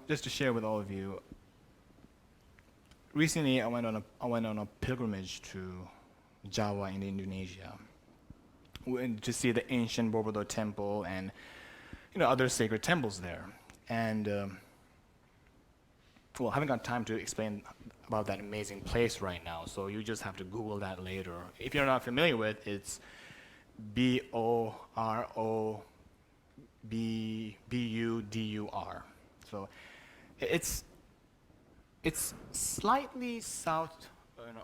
Just to share with all of you, recently I went on a pilgrimage to Java in Indonesia to see the ancient Borobudur temple and other sacred temples there. And I haven't got time to explain about that amazing place right now, so you just have to Google that later. If you're not familiar with, it's Borobudur. So it's slightly south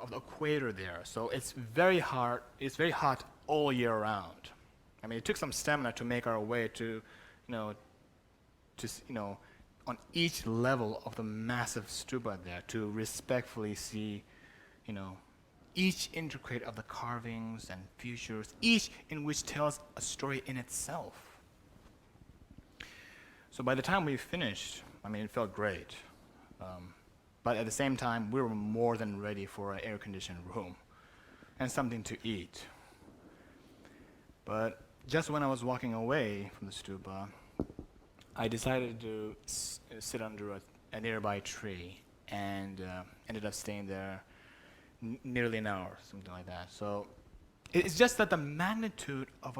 of the equator there, so it's very hot. It's very hot all year round. I mean, it took some stamina to make our way to, on each level of the massive stupa there to respectfully see, each intricate of the carvings and features, each in which tells a story in itself. So by the time we finished, it felt great. But at the same time, we were more than ready for an air-conditioned room and something to eat. But just when I was walking away from the stupa, I decided to sit under a nearby tree and ended up staying there nearly an hour, something like that. So it's just that the magnitude of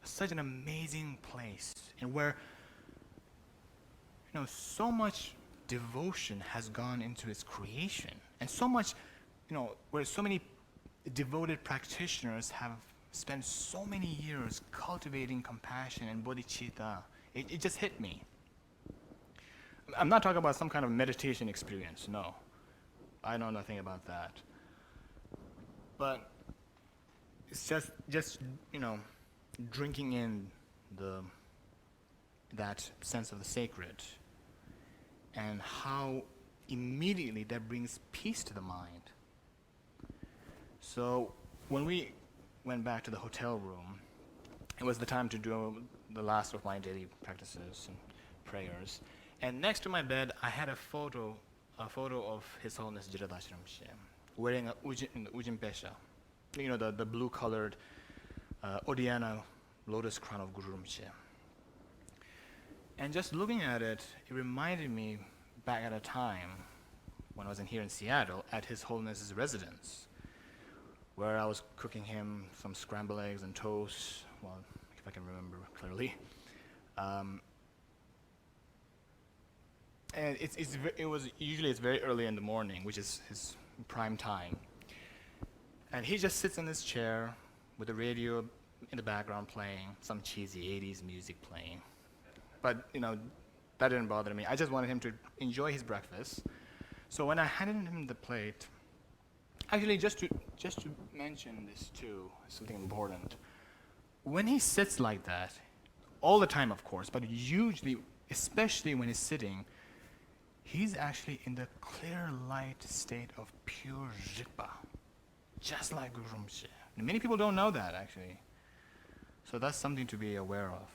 such an amazing place, and where so much devotion has gone into its creation, and so much, where so many devoted practitioners have spent so many years cultivating compassion and bodhicitta. It just hit me. I'm not talking about some kind of meditation experience, no. I know nothing about that. But it's just drinking in that sense of the sacred, and how immediately that brings peace to the mind. So when we went back to the hotel room, it was the time to do the last of my daily practices and prayers. And next to my bed, I had a photo of His Holiness Jigdal Dachen Rinpoche wearing a ujin pesha, the blue-colored Odiyana lotus crown of Guru Rinpoche. And just looking at it, it reminded me back at a time when I was here in Seattle at His Holiness's residence, where I was cooking him some scrambled eggs and toast, if I can remember clearly. And it's very early in the morning, which is his prime time. And he just sits in his chair with the radio in the background playing, some cheesy 80s music playing. But that didn't bother me. I just wanted him to enjoy his breakfast. So when I handed him the plate, actually just to mention this too, something important. When he sits like that, all the time of course, but usually, especially when he's sitting, he's actually in the clear light state of pure Rigpa, just like Guru Rinpoche. Many people don't know that actually. So that's something to be aware of.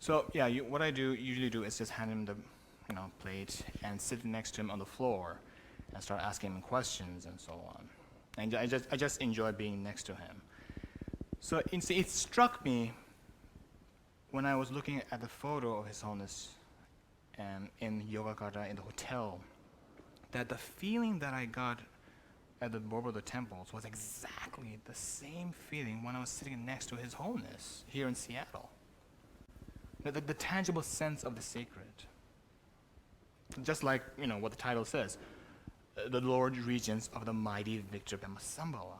So yeah, what I usually do is just hand him the plate and sit next to him on the floor and start asking him questions and so on. And I just enjoy being next to him. So it struck me when I was looking at the photo of His Holiness in Yogakata in the hotel, that the feeling that I got at the Borobudur temples was exactly the same feeling when I was sitting next to His Holiness here in Seattle. The tangible sense of the sacred. Just like what the title says, the Lord Regents of the mighty Victor Bema Sambhava.